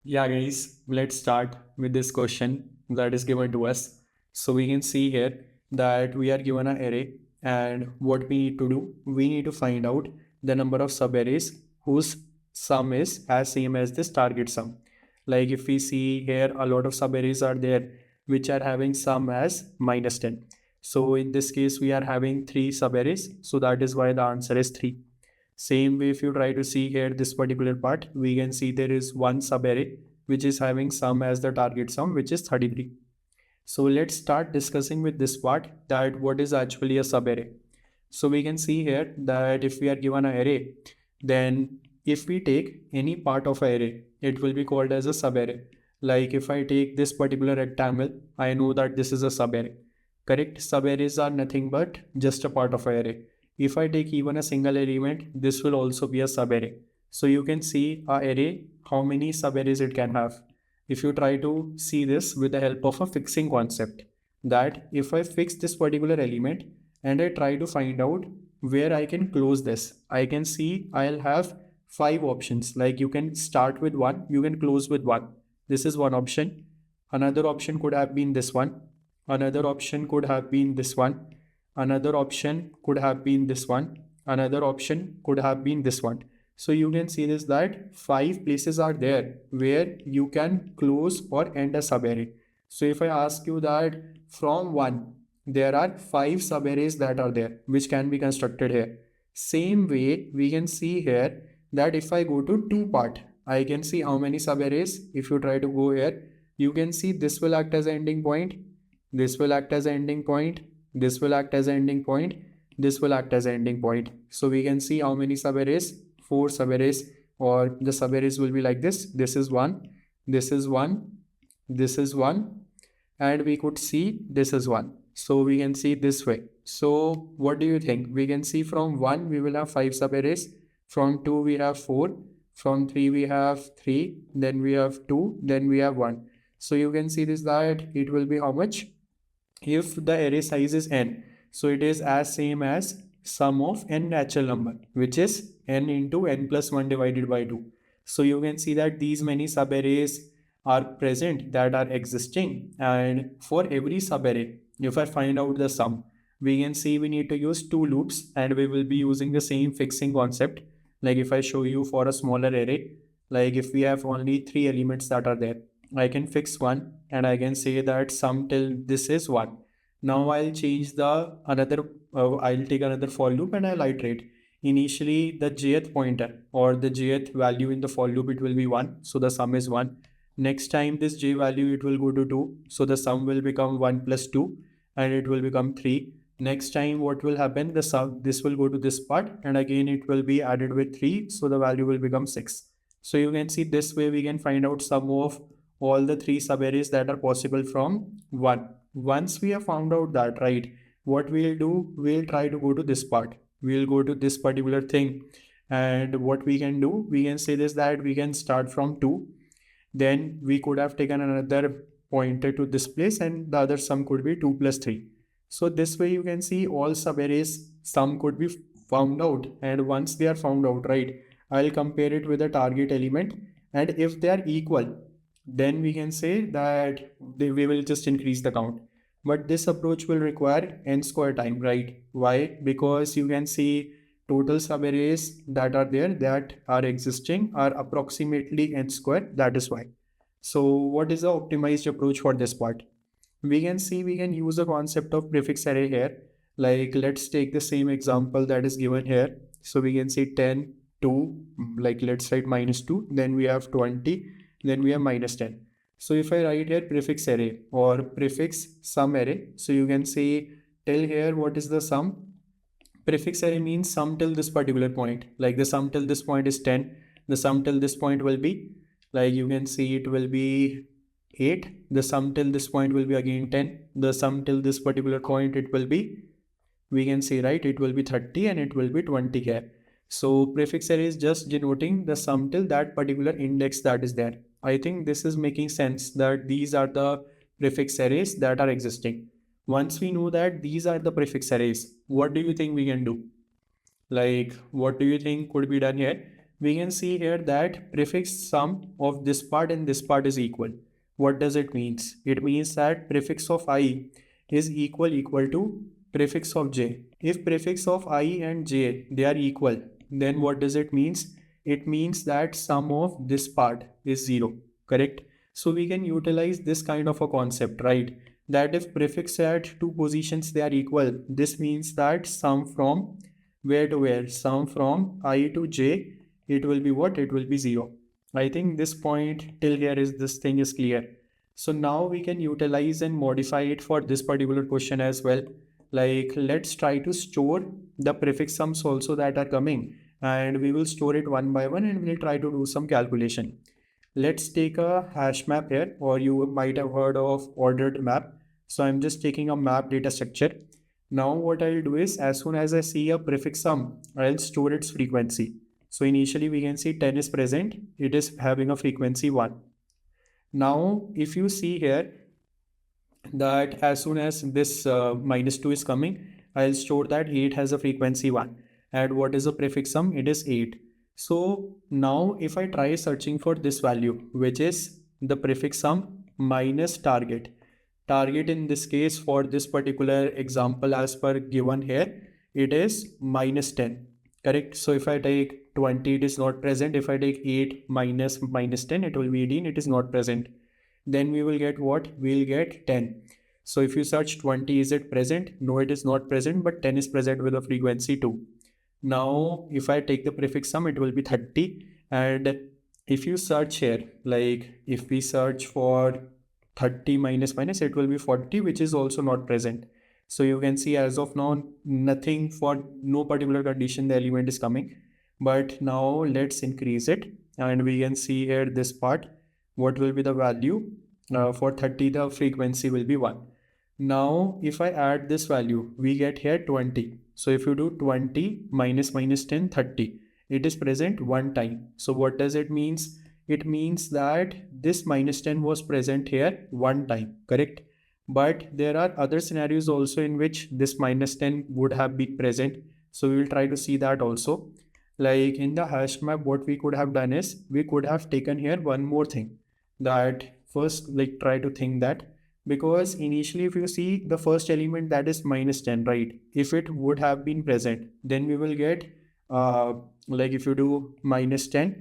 Yeah, guys, let's start with this question that is given to us. So we can see here that we are given an array, and what we need to do, we need to find out the number of subarrays whose sum is as same as this target sum. Like if we see here, a lot of subarrays are there which are having sum as -10. So in this case, we are having three subarrays. So that is why the answer is 3. Same way, if you try to see here this particular part, we can see there is one subarray which is having sum as the target sum, which is 33. So let's start discussing with this part that what is actually a subarray. So we can see here that if we are given an array, then if we take any part of an array, it will be called as a subarray. Like if I take this particular rectangle, I know that this is a subarray. Correct? Subarrays are nothing but just a part of an array. If I take even a single element, this will also be a subarray. So you can see a array, how many subarrays it can have. If you try to see this with the help of a fixing concept, that if I fix this particular element and I try to find out where I can close this, I can see I'll have 5 options. Like you can start with one, you can close with one. This is one option. Another option could have been this one. Another option could have been this one. Another option could have been this one. Another option could have been this one. So you can see this that 5 places are there where you can close or end a subarray. So if I ask you that from 1, there are 5 subarrays that are there which can be constructed here. Same way we can see here that if I go to 2 part, I can see how many subarrays. If you try to go here, you can see this will act as an ending point, this will act as an ending point, this will act as an ending point, this will act as an ending point. So we can see how many subarrays, 4 subarrays, or the subarrays will be like this. This is 1, this is 1, this is 1, and we could see this is 1. So we can see this way. So what do you think? We can see from 1 we will have 5 subarrays, from 2 we have 4, from 3 we have 3, then we have 2, then we have 1. So you can see this that it will be how much? If the array size is n, so it is as same as sum of n natural number, which is n into n plus 1 divided by 2. So you can see that these many subarrays are present that are existing, and for every subarray, if I find out the sum, we can see we need to use 2 loops, and we will be using the same fixing concept. Like if I show you for a smaller array, like if we have only 3 elements that are there, I can fix one and I can say that sum till this is 1. Now I'll change the another, I'll take another for loop and I'll iterate. Initially the jth pointer or the jth value in the for loop, it will be 1. So the sum is 1. Next time this j value, it will go to 2. So the sum will become 1 plus 2 and it will become 3. Next time what will happen, the sum, this will go to this part and again it will be added with 3. So the value will become 6. So you can see this way we can find out sum of all the 3 subarrays that are possible from 1. Once we have found out that, right, what we'll do, we'll try to go to this part. We'll go to this particular thing. And what we can do, we can say this that we can start from 2. Then we could have taken another pointer to this place and the other sum could be 2 plus 3. So this way you can see all subarrays sum could be found out, and once they are found out, right, I'll compare it with the target element, and if they are equal, then we can say that we will just increase the count. But this approach will require n square time, right? Why? Because you can see total subarrays that are there that are existing are approximately n square. That is why. So what is the optimized approach for this part? We can see we can use a concept of prefix array here. Like let's take the same example that is given here. So we can say 10, 2, like let's write -2, then we have 20, then we have -10. So if I write here prefix array or prefix sum array, so you can say tell here what is the sum. Prefix array means sum till this particular point. Like the sum till this point is 10. The sum till this point will be, like you can see it will be 8. The sum till this point will be again 10. The sum till this particular point, it will be, we can say, right, it will be 30 and it will be 20 here. So prefix array is just denoting the sum till that particular index that is there. I think this is making sense that these are the prefix arrays that are existing. Once we know that these are the prefix arrays, what do you think we can do? Like, what do you think could be done here? we can see here that prefix sum of this part and this part is equal. What does it means? It means that prefix of I is equal to prefix of j. If prefix of I and j they are equal, then what does it means? It means that sum of this part is 0, correct? So we can utilize this kind of a concept, right? That if prefix at two positions they are equal, this means that sum from where to where? Sum from I to j, it will be what? It will be 0. I think this point till here is this thing is clear. So now we can utilize and modify it for this particular question as well. Like let's try to store the prefix sums also that are coming, and we will store it one by one and we'll try to do some calculation. Let's take a hash map here, or you might have heard of ordered map. So I'm just taking a map data structure. Now what I'll do is, as soon as I see a prefix sum, I'll store its frequency. So initially we can see 10 is present, it is having a frequency 1. Now if you see here that as soon as this -2 is coming, I'll store that 8 has a frequency 1. And what is the prefix sum? It is 8. So now if I try searching for this value, which is the prefix sum minus target. Target in this case for this particular example as per given here, it is -10, correct? So if I take 20, it is not present. If I take 8 minus -10, it will be 18, it is not present. Then we will get what? We'll get 10. So if you search 20, is it present? No, it is not present, but 10 is present with a frequency 2. Now, if I take the prefix sum, it will be 30. And if you search here, like if we search for 30 minus, it will be 40, which is also not present. So you can see as of now, nothing for no particular condition, the element is coming. But now let's increase it. And we can see here this part. What will be the value? For 30, the frequency will be 1. Now, if I add this value, we get here 20. So if you do 20 minus 10, 30, it is present one time. So what does it means? It means that this -10 was present here one time, correct? But there are other scenarios also in which this -10 would have been present. So we will try to see that also. Like in the hash map, what we could have done is we could have taken here one more thing. That first, like try to think that, because initially if you see the first element, that is -10, right? If it would have been present, then we will get like if you do -10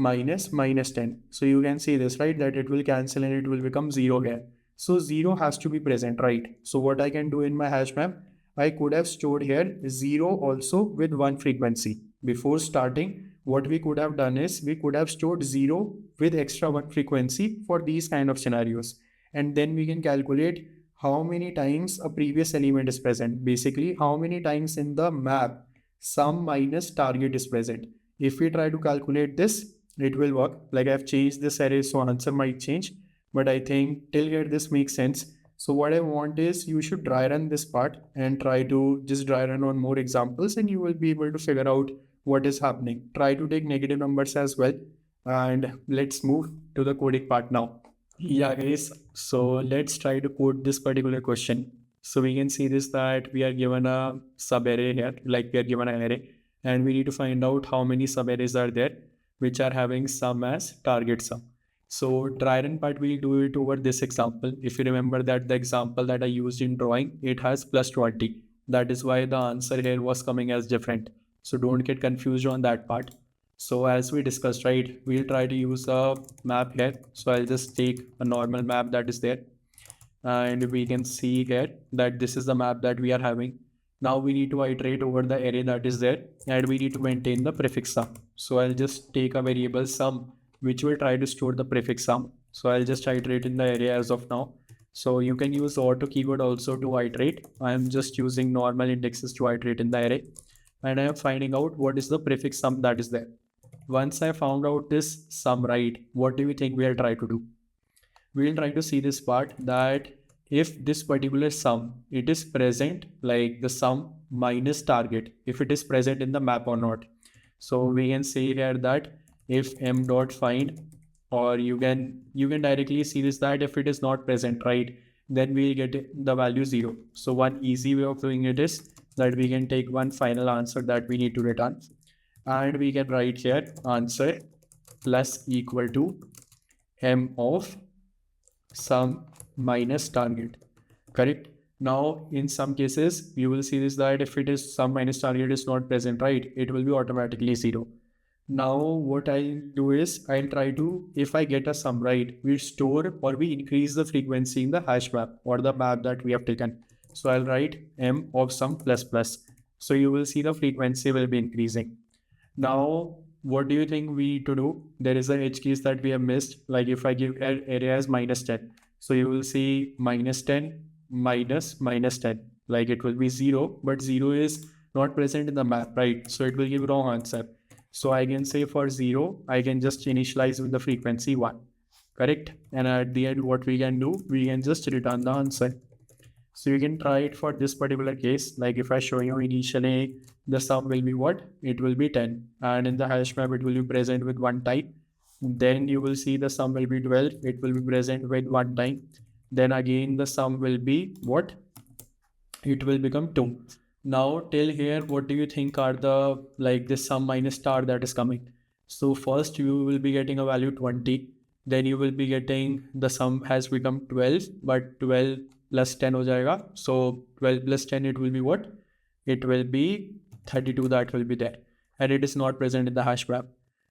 minus -10, so you can see this, right, that it will cancel and it will become 0 here. So 0 has to be present, right? So what I can do in my hash map, I could have stored here 0 also with one frequency. Before starting, what we could have done is we could have stored 0 with extra one frequency for these kind of scenarios. And then we can calculate how many times a previous element is present. Basically, how many times in the map sum minus target is present. If we try to calculate this, it will work. Like I've changed this array, so answer might change. But I think till here this makes sense. So what I want is you should dry run this part and try to just dry run on more examples and you will be able to figure out what is happening. Try to take negative numbers as well. And let's move to the coding part now. Yeah, guys. So let's try to code this particular question. So we can see this that we are given a subarray here, like we are given an array, and we need to find out how many subarrays are there which are having sum as target sum. So try run part, we'll do it over this example. If you remember that the example that I used in drawing, it has +20. That is why the answer here was coming as different. So don't get confused on that part. So as we discussed, right, we'll try to use a map here. So I'll just take a normal map that is there. And we can see here that this is the map that we are having. Now we need to iterate over the array that is there and we need to maintain the prefix sum. So I'll just take a variable sum which will try to store the prefix sum. So I'll just iterate in the array as of now. So you can use auto keyword also to iterate. I am just using normal indexes to iterate in the array. And I am finding out what is the prefix sum that is there. Once I found out this sum, right, what do you think we'll try to do? We'll try to see this part that if this particular sum, it is present, like the sum minus target, if it is present in the map or not. So we can say here that if m dot find, or you can directly see this that if it is not present, right, then we'll get the value 0. So one easy way of doing it is that we can take one final answer that we need to return. and we can write here answer plus equal to m of sum minus target. Correct. Now in some cases you will see this that if it is sum minus target is not present, right, it will be automatically 0. Now what I'll do is I'll try to, if I get a sum right, we store or we increase the frequency in the hash map or the map that we have taken. So I'll write m of sum plus plus. So you will see the frequency will be increasing. Now, what do you think we need to do? There is an edge case that we have missed. Like if I give area as minus 10, so you will see minus 10 minus minus 10. Like it will be 0, but 0 is not present in the map, right? So it will give wrong answer. So I can say for 0, I can just initialize with the frequency 1. Correct? And at the end, what we can do, we can just return the answer. So you can try it for this particular case. Like if I show you initially, the sum will be what? It will be 10. And in the hash map, it will be present with one time. Then you will see the sum will be 12. It will be present with one time. Then again, the sum will be what? It will become 2. Now till here, what do you think are the, like this sum minus star that is coming? So first you will be getting a value 20. Then you will be getting the sum has become 12, but 12 plus 10 हो जाएगा. So 12 plus 10 it will be what? It will be 32 that will be there. And it is not present in the hash map.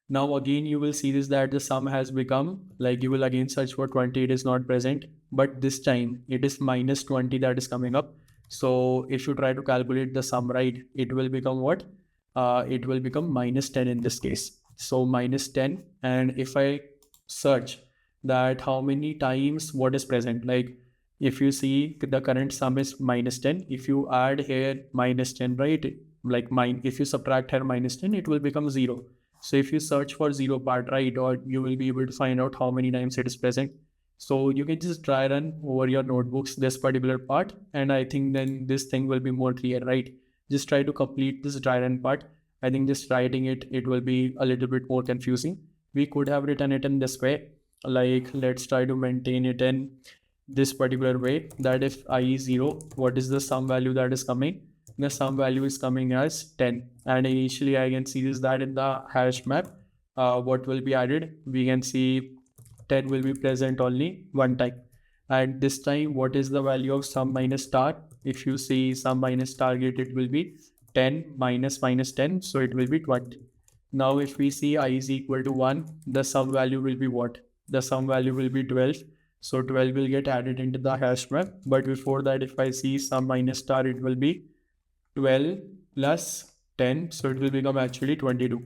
Now again you will see this that the sum has become, like you will again search for 20, it is not present. But this time it is minus 20 that is coming up. So if you try to calculate the sum right, it will become what? It will become minus 10 in this case. So minus 10, and if I search that how many times what is present, like if you see the current sum is minus 10, if you add here minus 10, right, like if you subtract here minus 10, it will become 0. So if you search for 0 part, right, or you will be able to find out how many times it is present. So you can just try run over your notebooks this particular part, and I think then this thing will be more clear, right? Just try to complete this dry run part. I think just writing it will be a little bit more confusing. We could have written it in this way, like let's try to maintain it in this particular way, that if I is 0, what is the sum value that is coming? The sum value is coming as 10. And initially I can see this that in the hash map, what will be added? We can see 10 will be present only one time. And this time, what is the value of sum minus star? If you see sum minus target, it will be 10 minus minus 10. So it will be 20. Now, if we see I is equal to 1, the sum value will be what? The sum value will be 12. So 12 will get added into the hash map. But before that, if I see sum minus star, it will be 12 plus 10. So it will become actually 22.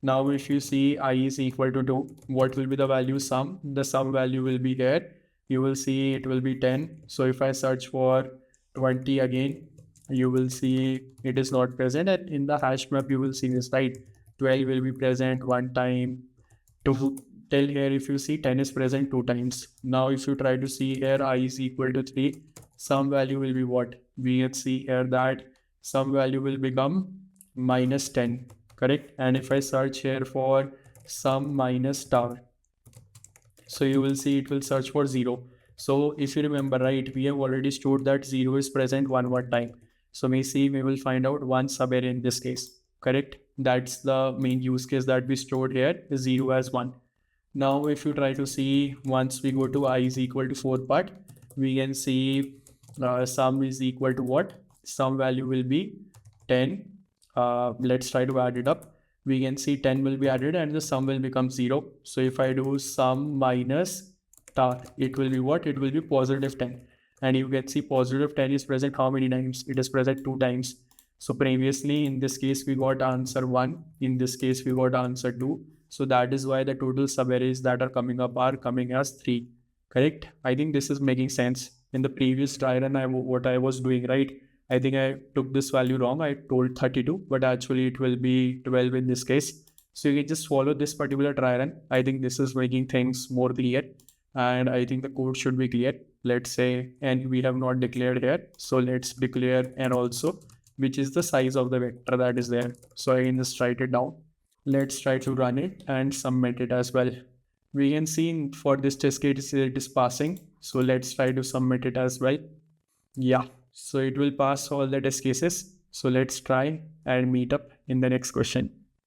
Now, if you see I is equal to 2, what will be the value sum? The sum value will be here. You will see it will be 10. So if I search for 20 again, you will see it is not present. And in the hash map, you will see this, right? 12 will be present one time. To tell here, if you see 10 is present 2 times. Now, if you try to see here I is equal to 3, some value will be what? We can see here that some value will become minus 10. Correct? And if I search here for sum minus star, so you will see it will search for 0. So if you remember, right, we have already stored that 0 is present one time. So we will find out one subarray in this case. Correct? That's the main use case that we stored here, 0 as 1. Now, if you try to see, once we go to I is equal to 4 part, we can see sum is equal to what? Sum value will be 10. Let's try to add it up. We can see 10 will be added and the sum will become 0. So if I do sum minus star, it will be what? It will be positive 10. And you can see positive 10 is present how many times? It is present 2 times. So previously in this case we got answer 1. In this case we got answer 2. So that is why the total subarrays that are coming up are coming as 3. Correct? I think this is making sense. In the previous try run, what I was doing, right? I think I took this value wrong. I told 32, but actually it will be 12 in this case. So you can just follow this particular try run. I think this is making things more clear. And I think the code should be clear. Let's say, and we have not declared here. So let's declare and also, which is the size of the vector that is there. So I can just write it down. Let's try to run it and submit it as well. We can see for this test case it is passing. So let's try to submit it as well. Yeah, so it will pass all the test cases. So let's try and meet up in the next question.